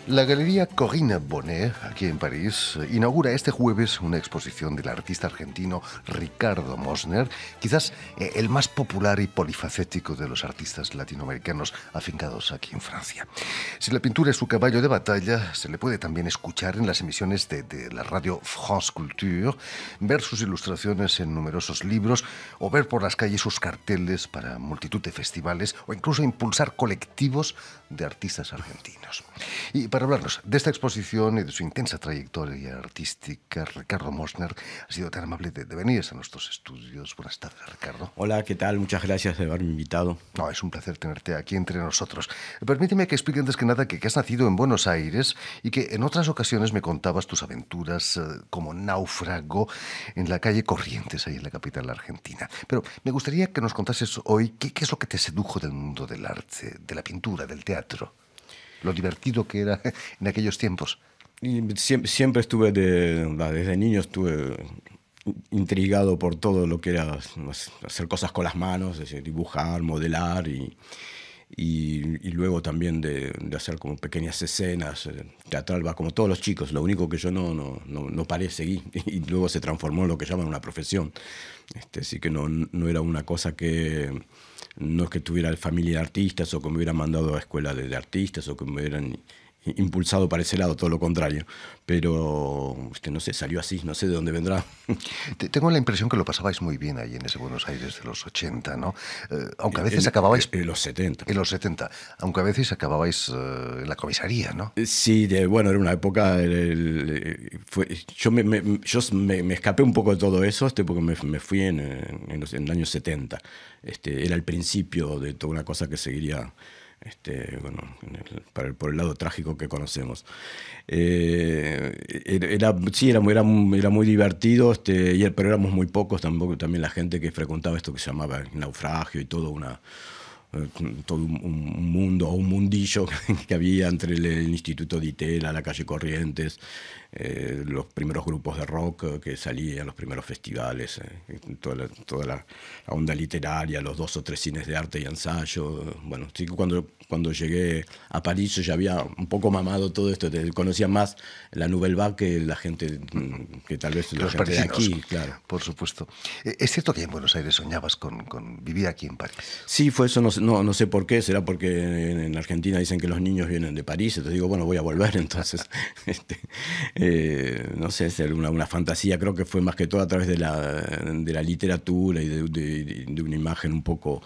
La Galería Corinne Bonnet, aquí en París, inaugura este jueves una exposición del artista argentino Ricardo Mosner, quizás el más popular y polifacético de los artistas latinoamericanos afincados aquí en Francia. Si la pintura es su caballo de batalla, se le puede también escuchar en las emisiones de la radio France Culture, ver sus ilustraciones en numerosos libros o ver por las calles sus carteles para multitud de festivales o incluso impulsar colectivos de artistas argentinos. Y para hablarnos de esta exposición y de su intensa trayectoria artística, Ricardo Mosner ha sido tan amable de venir a nuestros estudios. Buenas tardes, Ricardo. Hola, ¿qué tal? Muchas gracias de haberme invitado. No, es un placer tenerte aquí entre nosotros. Permíteme que explique antes que nada que has nacido en Buenos Aires y que en otras ocasiones me contabas tus aventuras como náufrago en la calle Corrientes, ahí en la capital argentina. Pero me gustaría que nos contases hoy qué es lo que te sedujo del mundo del arte, de la pintura, del teatro. Lo divertido que era en aquellos tiempos. Y siempre estuve, desde niño estuve intrigado por todo lo que era hacer cosas con las manos, es decir, dibujar, modelar y luego también de hacer como pequeñas escenas, teatral, va como todos los chicos. Lo único que yo no paré, seguí y luego se transformó en lo que llaman una profesión. Así que no era una cosa que... No es que tuviera familia de artistas o que me hubieran mandado a escuela de artistas o que me hubieran impulsado para ese lado, todo lo contrario. Pero, no sé, salió así, no sé de dónde vendrá. Tengo la impresión que lo pasabais muy bien ahí en ese Buenos Aires de los 80, ¿no? Aunque a veces acababais... En los 70. En los 70, aunque a veces acababais en la comisaría, ¿no? Sí, bueno, era una época... yo me escapé un poco de todo eso porque me fui en el año 70. Era el principio de toda una cosa que seguiría... bueno, por el lado trágico que conocemos. Era muy divertido, pero éramos muy pocos, también la gente que frecuentaba esto que se llamaba el naufragio y todo un mundo o un mundillo que había entre el Instituto de Itela, la calle Corrientes, los primeros grupos de rock que salían, los primeros festivales, toda la onda literaria, los 2 o 3 cines de arte y ensayo. Bueno, sí, cuando llegué a París yo ya había un poco mamado todo esto, conocía más la Nouvelle Vague que la gente, que tal vez la los gente de parisinos, aquí, claro. por supuesto. ¿Es cierto que en Buenos Aires soñabas con vivir aquí en París? Sí, fue eso, no sé por qué, será porque en Argentina dicen que los niños vienen de París, entonces digo, bueno, voy a volver, entonces, no sé, es una fantasía, creo que fue más que todo a través de la literatura y de una imagen un poco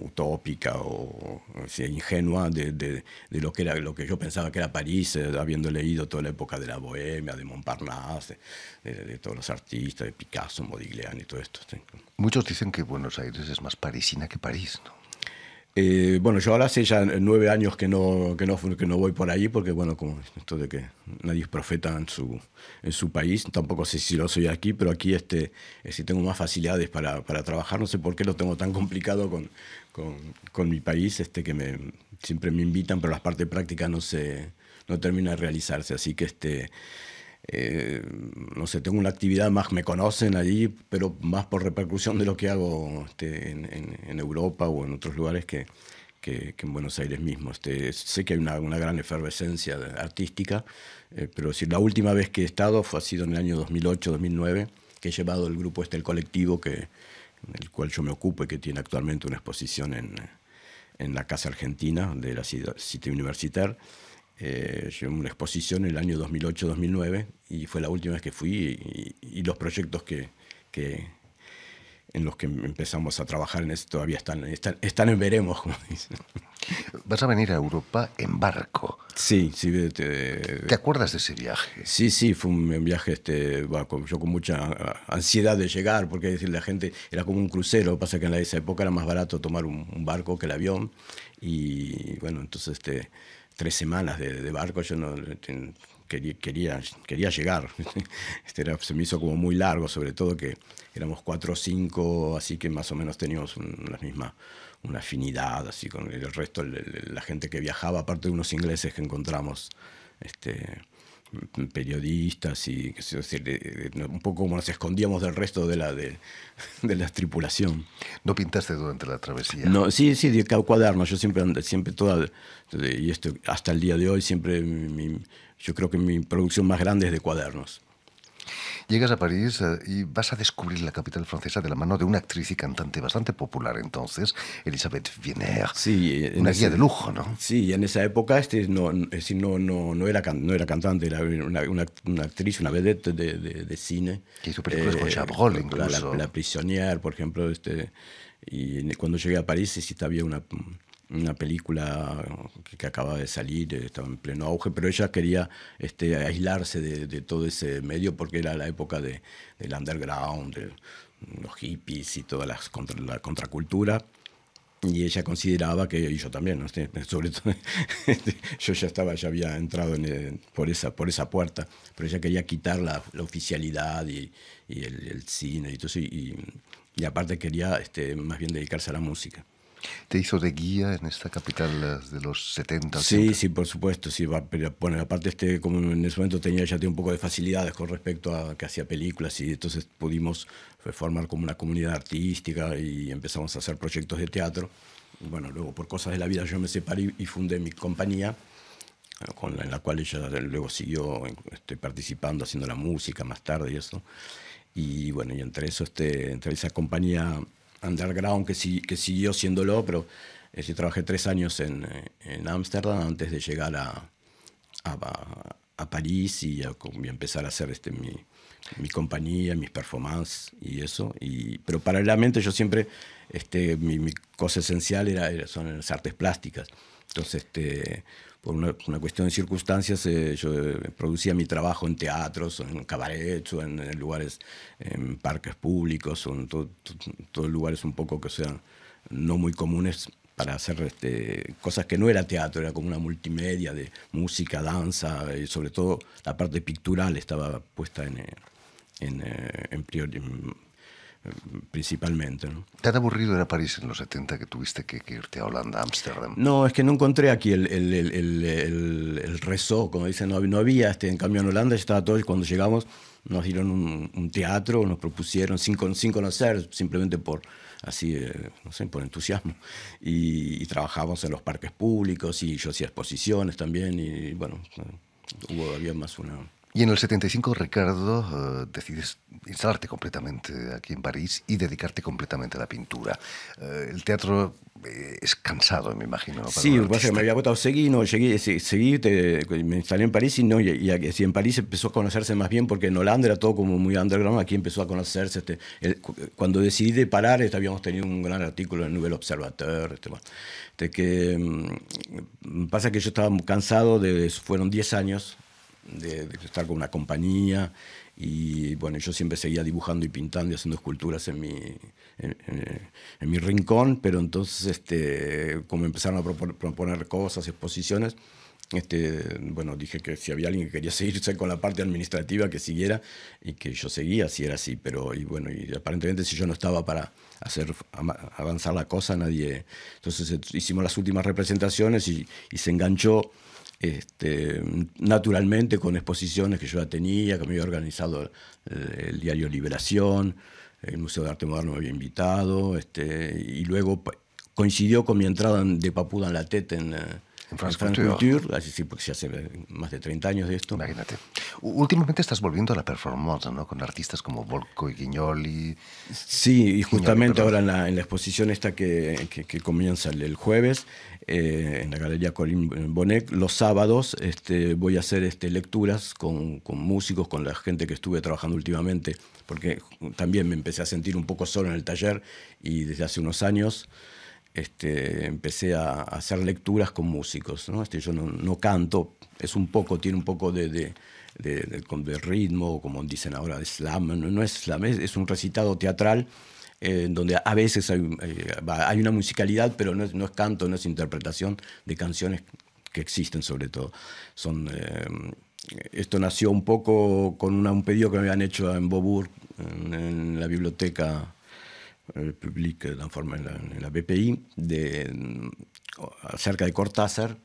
utópica o sea, ingenua de lo que yo pensaba que era París, habiendo leído toda la época de la Bohemia, de Montparnasse, de todos los artistas, de Picasso, Modigliani y todo esto. ¿Sí? Muchos dicen que Buenos Aires es más parisina que París, ¿no? Bueno, yo ahora hace ya 9 años que no voy por ahí, porque bueno, como esto de que nadie es profeta en su país, tampoco sé si lo soy aquí, pero aquí sí tengo más facilidades para trabajar, no sé por qué lo tengo tan complicado con mi país, que siempre me invitan, pero la parte práctica no termina de realizarse, así que no sé, tengo una actividad más, me conocen allí, pero más por repercusión de lo que hago en Europa o en otros lugares que en Buenos Aires mismo. Sé que hay una gran efervescencia artística, pero si la última vez que he estado ha sido en el año 2008-2009, que he llevado el grupo el colectivo el cual yo me ocupo y que tiene actualmente una exposición en la Casa Argentina de la Cité Universitaire. Llevé una exposición en el año 2008-2009 y fue la última vez que fui y los proyectos en los que empezamos a trabajar en eso todavía están en veremos, como dicen. Vas a venir a Europa en barco. Sí. ¿Te acuerdas de ese viaje? Sí, fue un viaje, yo con mucha ansiedad de llegar, porque decir, la gente era como un crucero, lo que pasa que en esa época era más barato tomar un barco que el avión, y bueno, entonces 3 semanas de barco, yo no quería llegar. Se me hizo como muy largo, sobre todo que éramos 4 o 5, así que más o menos teníamos una afinidad así con el resto, la gente que viajaba, aparte de unos ingleses que encontramos periodistas y es decir, un poco como nos escondíamos del resto de la tripulación. ¿No pintaste durante la travesía? No, sí, de cuadernos. Yo siempre toda, y esto hasta el día de hoy, siempre yo creo que mi producción más grande es de cuadernos. Llegas a París y vas a descubrir la capital francesa de la mano de una actriz y cantante bastante popular entonces, Elisabeth Wiener. Sí, una guía de lujo, ¿no? Sí, en esa época no era cantante, era una actriz, una vedette de cine. Que hizo películas con Chabrol incluso. La Prisonnière, por ejemplo. Y cuando llegué a París había una película que acababa de salir, estaba en pleno auge, pero ella quería aislarse de todo ese medio porque era la época del underground, de los hippies y toda la contracultura. Y ella consideraba que, y yo también, ¿no? Sobre todo, yo ya había entrado por esa puerta, pero ella quería quitar la oficialidad y el cine y todo eso, y aparte quería más bien dedicarse a la música. ¿Te hizo de guía en esta capital de los 70? Sí, por supuesto, sí. Pero bueno, aparte como en ese momento ya tenía un poco de facilidades con respecto a que hacía películas y entonces pudimos formar como una comunidad artística y empezamos a hacer proyectos de teatro. Y bueno, luego por cosas de la vida yo me separé y fundé mi compañía, en la cual ella luego siguió participando, haciendo la música más tarde y eso. Y bueno, y entre esa compañía underground que siguió siéndolo, pero trabajé 3 años en Ámsterdam antes de llegar a París y empezar a hacer mi compañía, mis performances y eso. Pero paralelamente yo siempre, mi cosa esencial son las artes plásticas. Entonces, por una cuestión de circunstancias, yo producía mi trabajo en teatros, en cabarets, o en lugares, en parques públicos, o en todos lugares un poco que sean no muy comunes para hacer cosas que no era teatro, era como una multimedia de música, danza, y sobre todo la parte pictural estaba puesta principalmente, ¿no? ¿Tan aburrido era París en los 70 que tuviste que irte a Holanda, a Ámsterdam? No, es que no encontré aquí el rezo, como dicen, no había, en cambio en Holanda estaba todo, y cuando llegamos nos dieron un teatro, nos propusieron sin conocer, simplemente por así, no sé, por entusiasmo, y trabajábamos en los parques públicos y yo hacía exposiciones también y bueno, había más una... Y en el 75, Ricardo, decides instalarte completamente aquí en París y dedicarte completamente a la pintura. El teatro es cansado, me imagino, ¿no? Sí, me había votado seguí, me instalé en París y en París empezó a conocerse más bien porque en Holanda era todo como muy underground, aquí empezó a conocerse. Cuando decidí de parar, habíamos tenido un gran artículo en el Nouvel Observateur. Pasa que yo estaba cansado, fueron 10 años de estar con una compañía y bueno, yo siempre seguía dibujando y pintando y haciendo esculturas en mi rincón, pero entonces como empezaron a proponer cosas, exposiciones, bueno, dije que si había alguien que quería seguirse con la parte administrativa, que siguiera, y que yo seguía, si era así, y aparentemente si yo no estaba para hacer avanzar la cosa, nadie... Entonces hicimos las últimas representaciones y se enganchó naturalmente con exposiciones que yo ya tenía, que me había organizado el diario Liberación, el Museo de Arte Moderno me había invitado, y luego coincidió con mi entrada de Papou dans la Tête en France Culture, así sí, porque ya hace más de 30 años de esto. Imagínate. Últimamente estás volviendo a la performance, ¿no? Con artistas como Volko y Guignoli. Sí, y justamente ahora en la exposición esta que comienza el jueves, en la Galería Colin Bonnet, los sábados voy a hacer lecturas con músicos, con la gente que estuve trabajando últimamente, porque también me empecé a sentir un poco solo en el taller y desde hace unos años empecé a hacer lecturas con músicos, ¿no? Yo no canto, tiene un poco de ritmo, como dicen ahora, de slam. No es slam, es un recitado teatral donde a veces hay una musicalidad, pero no es canto, no es interpretación de canciones que existen sobre todo. Esto nació un poco con un pedido que me habían hecho en Beaubourg, en la biblioteca Publique, en la BPI, acerca de Cortázar,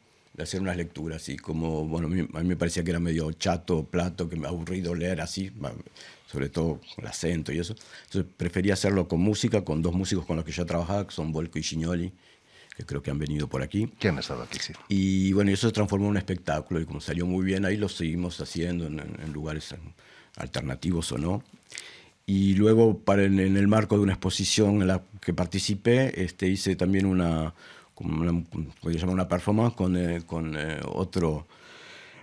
de hacer unas lecturas. Y como, bueno, a mí me parecía que era medio chato, plato, que me aburrido leer así, sobre todo con el acento y eso. Entonces prefería hacerlo con música, con dos músicos con los que ya trabajaba, que son Volko y Gignoli, que creo que han venido por aquí. Que han estado aquí, sí. Y bueno, eso se transformó en un espectáculo, y como salió muy bien, ahí lo seguimos haciendo en lugares alternativos o no. Y luego, en el marco de una exposición en la que participé, hice también podría llamar una performance con otro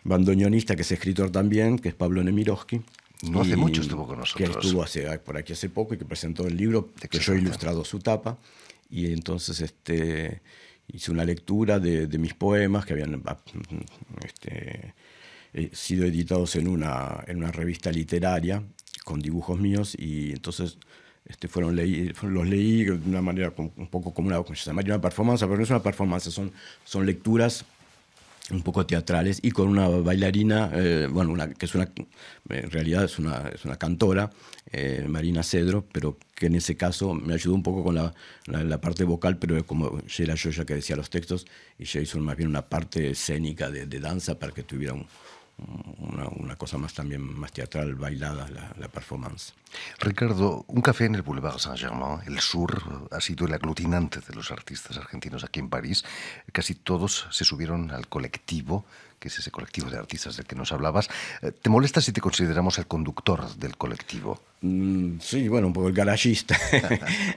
bandoneonista que es escritor también, que es Pablo Nemirovsky. No hace mucho estuvo con nosotros. Que estuvo por aquí hace poco y que presentó el libro, que yo he ilustrado su tapa. Y entonces hice una lectura de mis poemas que habían sido editados en una revista literaria con dibujos míos, y entonces los leí de una manera un poco como una performance, pero no es una performance, son lecturas un poco teatrales, y con una bailarina, que es en realidad es una cantora, Marina Cedro, pero que en ese caso me ayudó un poco con la parte vocal, pero como era yo ya que decía los textos, y ella hizo más bien una parte escénica de danza para que tuviera una cosa también más teatral, bailada, la performance. Ricardo, un café en el Boulevard Saint-Germain, el Sur, ha sido el aglutinante de los artistas argentinos aquí en París. Casi todos se subieron al colectivo, que es ese colectivo de artistas del que nos hablabas. ¿Te molesta si te consideramos el conductor del colectivo? Sí, bueno, un poco el garagista,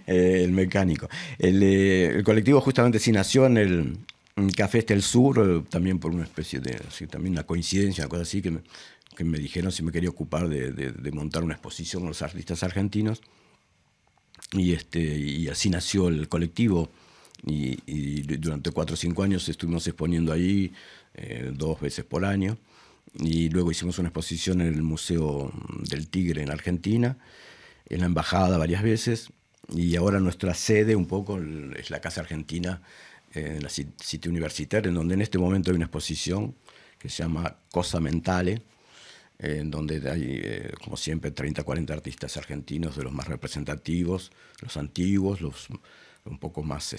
el mecánico. El colectivo justamente sí nació en el Café El Sur, también por una especie de, también una coincidencia, una cosa así, que me dijeron si me quería ocupar de montar una exposición con los artistas argentinos, y así nació el colectivo, y durante 4 o 5 años estuvimos exponiendo ahí 2 veces por año, y luego hicimos una exposición en el Museo del Tigre en Argentina, en la Embajada varias veces, y ahora nuestra sede un poco es la Casa Argentina, en la City Universitaria, en donde en este momento hay una exposición que se llama Cosa Mentale, en donde hay, como siempre, 30 o 40 artistas argentinos, de los más representativos, los antiguos, los un poco más,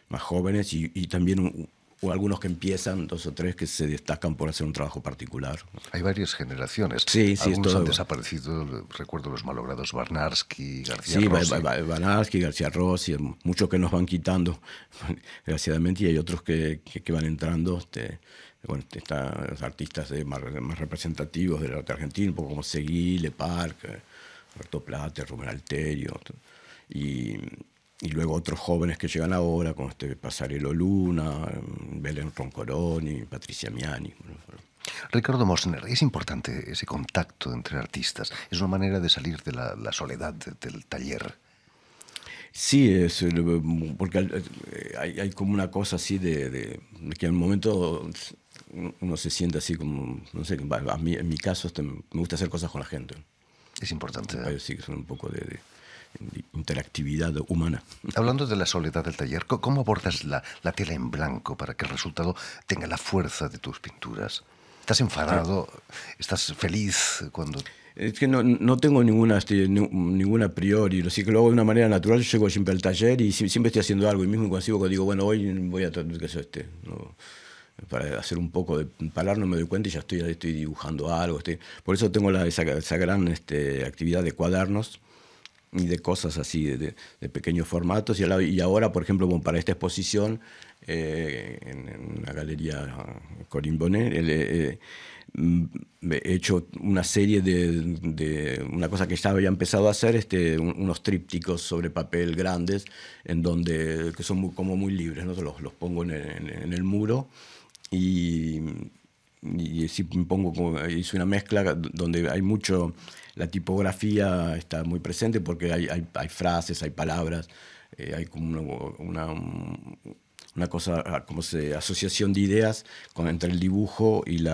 más jóvenes, y también o algunos que empiezan, 2 o 3 que se destacan por hacer un trabajo particular. Hay varias generaciones. Sí, algunos han desaparecido. Recuerdo los malogrados Barnarsky, García Rossi. Sí, Barnarsky, García Rossi, muchos que nos van quitando, desgraciadamente, y hay otros que van entrando. Están los artistas más representativos del arte argentino, un poco como Seguí, Le Parc, Roberto Plata, Rubén Alterio, y luego otros jóvenes que llegan ahora, como Pasarelo Luna, Belén Roncoroni, Patricia Miani. Ricardo Mosner, es importante ese contacto entre artistas. Es una manera de salir de la soledad del taller. Sí, porque hay como una cosa así de que en un momento uno se siente así como, no sé, en mi caso me gusta hacer cosas con la gente. Es importante. Sí, que son un poco de interactividad humana. Hablando de la soledad del taller, ¿cómo abordas la tela en blanco para que el resultado tenga la fuerza de tus pinturas? ¿Estás enfadado? ¿Estás feliz cuando...? Es que no tengo ninguna a priori, así que lo hago de una manera natural. Yo llego siempre al taller y siempre estoy haciendo algo, y mismo cuando digo, bueno, hoy voy a tratar para hacer un poco de parar, no me doy cuenta y ya estoy dibujando algo. Por eso tengo esa gran actividad de cuadernos y de cosas así, de pequeños formatos. Y ahora, por ejemplo, para esta exposición en la galería Corinne Bonnet, he hecho una serie de una cosa que ya había empezado a hacer, unos trípticos sobre papel grandes, que son como muy libres, ¿no? Los pongo en el muro, y sí hice una mezcla donde hay mucho, la tipografía está muy presente porque hay frases, hay palabras, hay como una cosa, como asociación de ideas entre el dibujo y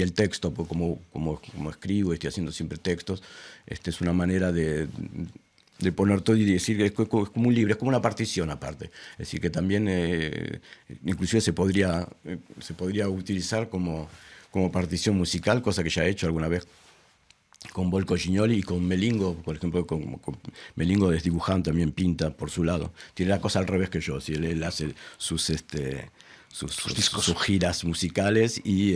el texto, pues como escribo, estoy haciendo siempre textos. Es una manera de poner todo y decir que es como un libro, es como una partición aparte. Es decir, que también inclusive se podría utilizar como partición musical, cosa que ya he hecho alguna vez con Volko Gignoli y con Melingo, por ejemplo. Con Melingo es dibujante, también pinta por su lado. Tiene la cosa al revés que yo, si él hace sus discos. sus giras musicales y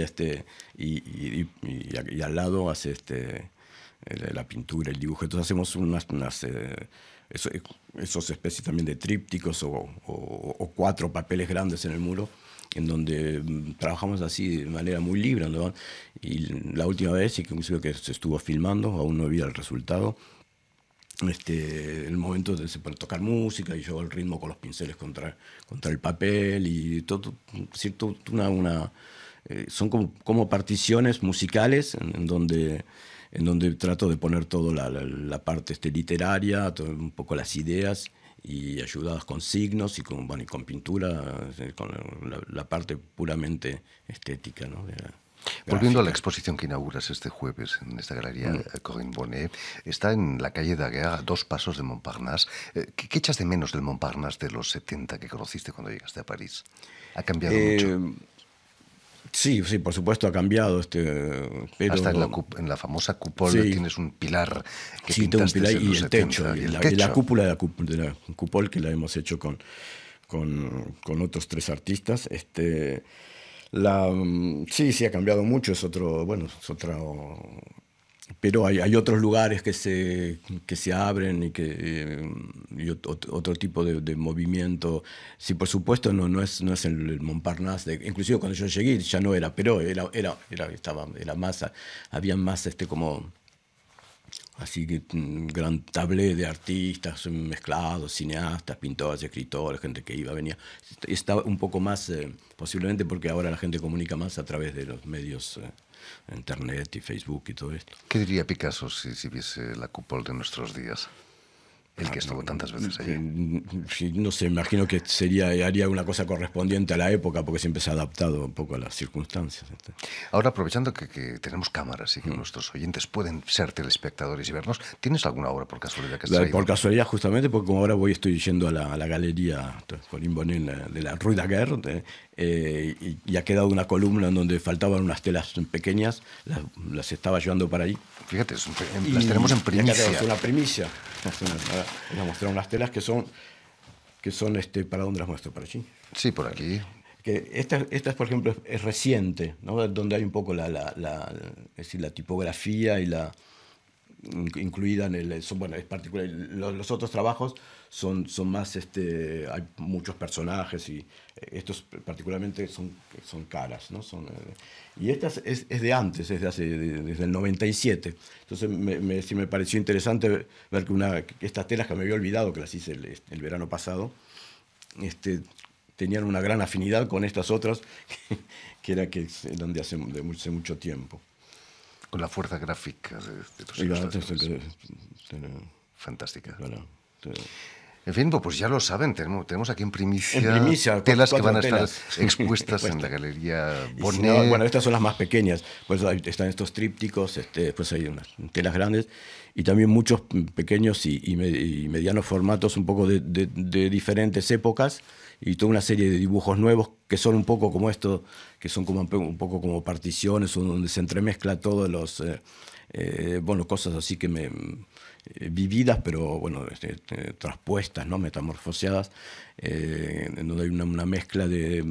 al lado hace la pintura, el dibujo. Entonces hacemos esos especies también de trípticos o 4 papeles grandes en el muro, en donde trabajamos así de manera muy libre, ¿no? Y la última vez, inclusive que se estuvo filmando, aún no había el resultado, el momento de se puede tocar música y yo el ritmo con los pinceles contra el papel y todo, ¿cierto? Son como particiones musicales en donde trato de poner toda la parte literaria, un poco las ideas y ayudadas con signos y con pintura, con la parte puramente estética, ¿no? Volviendo a la exposición que inauguras este jueves en esta galería Corinne Bonnet, está en la calle Daguerre, a 2 pasos de Montparnasse. ¿Qué echas de menos del Montparnasse de los 70 que conociste cuando llegaste a París? ¿Ha cambiado mucho? Sí, por supuesto ha cambiado. Pero hasta en la famosa cúpula tienes un pilar que pintaste un pilar en los y el 70, techo. Y la cúpula de la cúpula que la hemos hecho con otros 3 artistas. Sí ha cambiado mucho, es otro, pero hay otros lugares que se abren y otro tipo de movimiento. Sí, por supuesto no es el Montparnasse, inclusive cuando yo llegué ya no era, pero era más, había más como así que un gran tablé de artistas mezclados, cineastas, pintores, escritores, gente que iba, venía. Estaba un poco más, posiblemente porque ahora la gente comunica más a través de los medios, internet y Facebook y todo esto. ¿Qué diría Picasso si viese la cúpula de nuestros días? El que estuvo tantas veces allí. Sí, no sé, imagino que haría una cosa correspondiente a la época, porque siempre se ha adaptado un poco a las circunstancias. Ahora, aprovechando que tenemos cámaras y que nuestros oyentes pueden ser telespectadores y vernos, ¿tienes alguna obra por casualidad que has traído? Por casualidad, justamente, porque como ahora estoy yendo a la galería Corinne Bonnet de la Rue Daguerre, y ha quedado una columna en donde faltaban unas telas pequeñas, las estaba llevando para ahí. Fíjate, las tenemos en primicia. Es una primicia. Voy a mostrar unas telas que son ¿para dónde las muestro? ¿Para allí? Sí, por aquí. Que esta por ejemplo, es reciente, ¿no? Donde hay un poco es decir, la tipografía y incluida en el... es particular. Los otros trabajos son más... hay muchos personajes y estos particularmente son caras, ¿no? Y esta es de antes, desde el 97. Entonces sí me pareció interesante ver que estas telas que me había olvidado, que las hice el verano pasado, tenían una gran afinidad con estas otras, donde hace mucho tiempo. Con la fuerza gráfica de tus ilustraciones. Fantástica. Bueno, en fin, pues ya lo saben, tenemos aquí en primicia telas que van a estar expuestas en la galería Bonnet. Bueno, estas son las más pequeñas, pues están estos trípticos, después hay unas telas grandes y también muchos pequeños y medianos formatos, un poco de diferentes épocas, y toda una serie de dibujos nuevos que son un poco como esto, que son como un poco como particiones, donde se entremezcla todos los cosas así que vividas, pero traspuestas, ¿no? Metamorfoseadas, en donde hay una mezcla de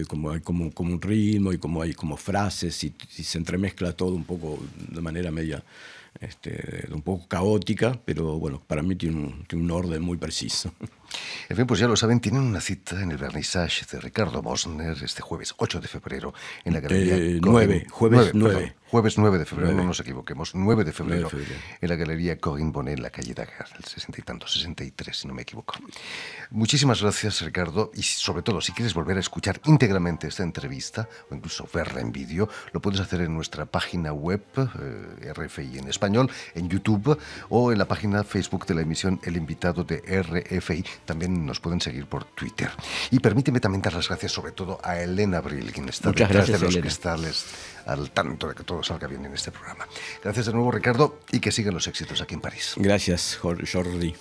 como hay como un ritmo y como hay como frases y se entremezcla todo un poco de manera media un poco caótica, pero bueno, para mí tiene un orden muy preciso. En fin, pues ya lo saben, tienen una cita en el vernissage de Ricardo Mosner este jueves 8 de febrero en la galería jueves 9 de febrero, no nos equivoquemos, 9 de febrero, en la galería Corinne Bonnet en la calle Daguerre, el 63, si no me equivoco. Muchísimas gracias, Ricardo, y sobre todo, si quieres volver a escuchar íntegramente esta entrevista, o incluso verla en vídeo, lo puedes hacer en nuestra página web, RFI en español, en YouTube, o en la página Facebook de la emisión El Invitado de RFI. También nos pueden seguir por Twitter. Y permíteme también dar las gracias sobre todo a Elena Abril, quien está detrás de los cristales al tanto de que todo salga bien en este programa. Gracias de nuevo, Ricardo, y que sigan los éxitos aquí en París. Gracias, Jordi.